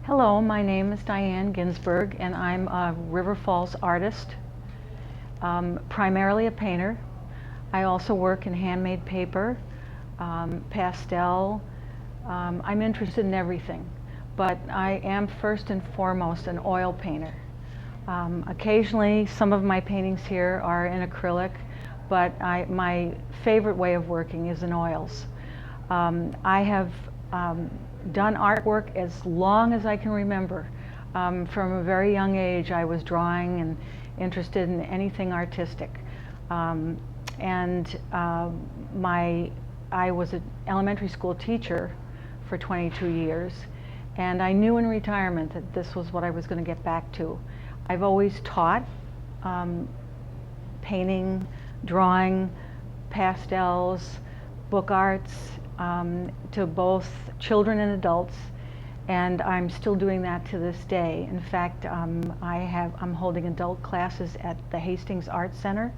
Hello, my name is Dianne Ginsberg, and I'm a River Falls artist, primarily a painter. I also work in handmade paper, pastel. I'm interested in everything, but I am first and foremost an oil painter. Occasionally, some of my paintings here are in acrylic, but my favorite way of working is in oils. I have done artwork as long as I can remember. From a very young age, I was drawing and interested in anything artistic. I was an elementary school teacher for 22 years, and I knew in retirement that this was what I was going to get back to. I've always taught painting, drawing, pastels, book arts, to both children and adults, and I'm still doing that to this day. In fact, I'm holding adult classes at the Hastings Art Center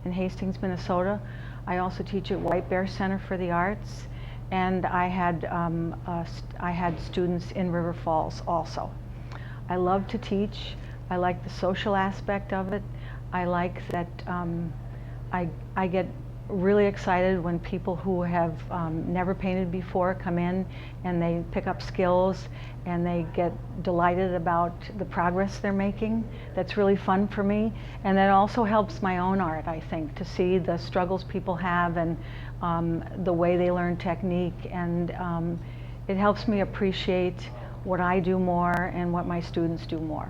in Hastings, Minnesota. I also teach at White Bear Center for the Arts, and I had students in River Falls also. I love to teach. I like the social aspect of it. I like that I get really excited when people who have never painted before come in and they pick up skills and they get delighted about the progress they're making. That's really fun for me, and that also helps my own art, I think, to see the struggles people have and the way they learn technique, and it helps me appreciate what I do more and what my students do more.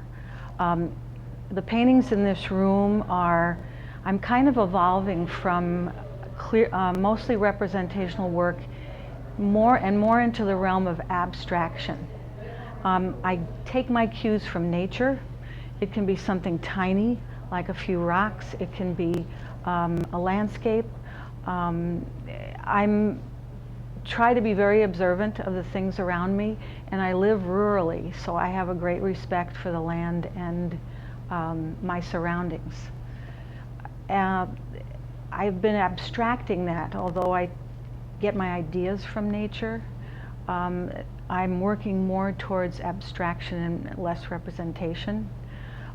The paintings in this room I'm kind of evolving from mostly representational work more and more into the realm of abstraction. I take my cues from nature. It can be something tiny, like a few rocks. It can be a landscape. I try to be very observant of the things around me, and I live rurally, so I have a great respect for the land and my surroundings. I've been abstracting that, although I get my ideas from nature. I'm working more towards abstraction and less representation.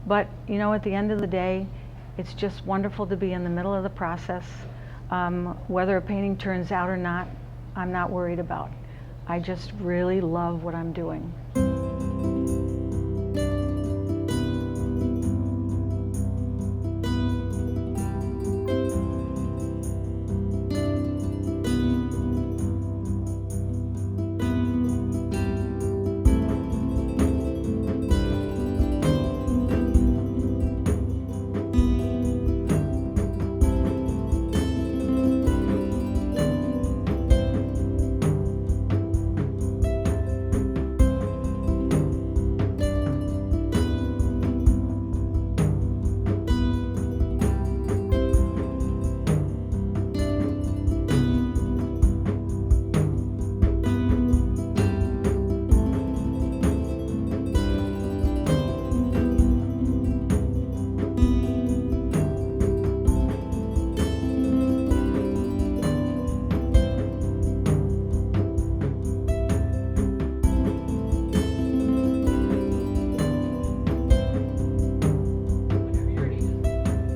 But, you know, at the end of the day, it's just wonderful to be in the middle of the process. Whether a painting turns out or not, I'm not worried about. I just really love what I'm doing.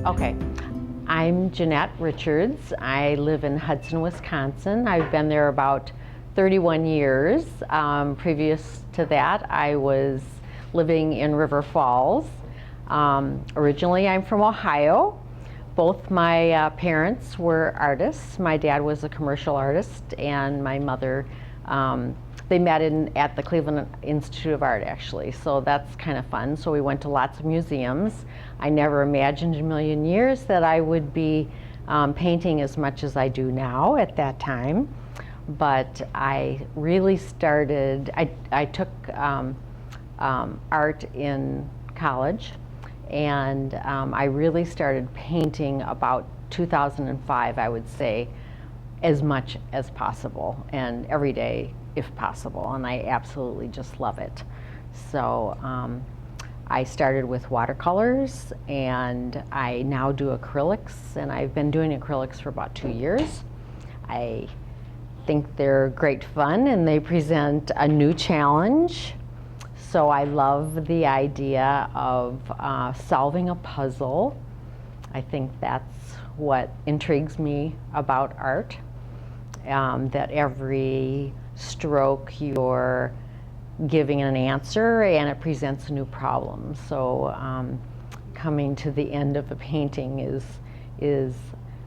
Okay, I'm Jeanette Richards. I live in Hudson, Wisconsin. I've been there about 31 years. Previous to that, I was living in River Falls. Originally, I'm from Ohio. Both my parents were artists. My dad was a commercial artist, and my mother, they met at the Cleveland Institute of Art, actually, so that's kind of fun. So we went to lots of museums. I never imagined in a million years that I would be painting as much as I do now at that time. But I really started, I took art in college, and I really started painting about 2005, I would say, as much as possible, and every day if possible, and I absolutely just love it. So I started with watercolors, and I now do acrylics, and I've been doing acrylics for about 2 years. I think they're great fun, and they present a new challenge. So I love the idea of solving a puzzle. I think that's what intrigues me about art, that every stroke you're giving an answer and it presents a new problem. So coming to the end of a painting is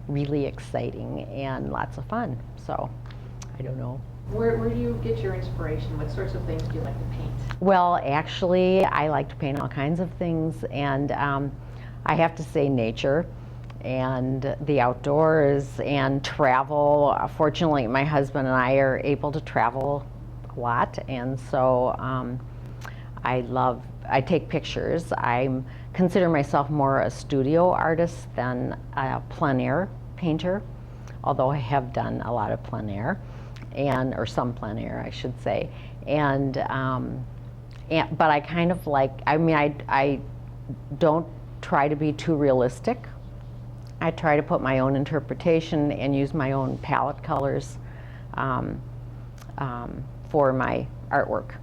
really exciting and lots of fun. So I don't know. Where do you get your inspiration? What sorts of things do you like to paint? Well, actually, I like to paint all kinds of things, and I have to say nature and the outdoors and travel. Fortunately, my husband and I are able to travel a lot, and so I take pictures. I consider myself more a studio artist than a plein air painter, although I have done a lot of plein air, or some plein air, I should say. But I kind of like, I don't try to be too realistic. I try to put my own interpretation and use my own palette colors for my artwork.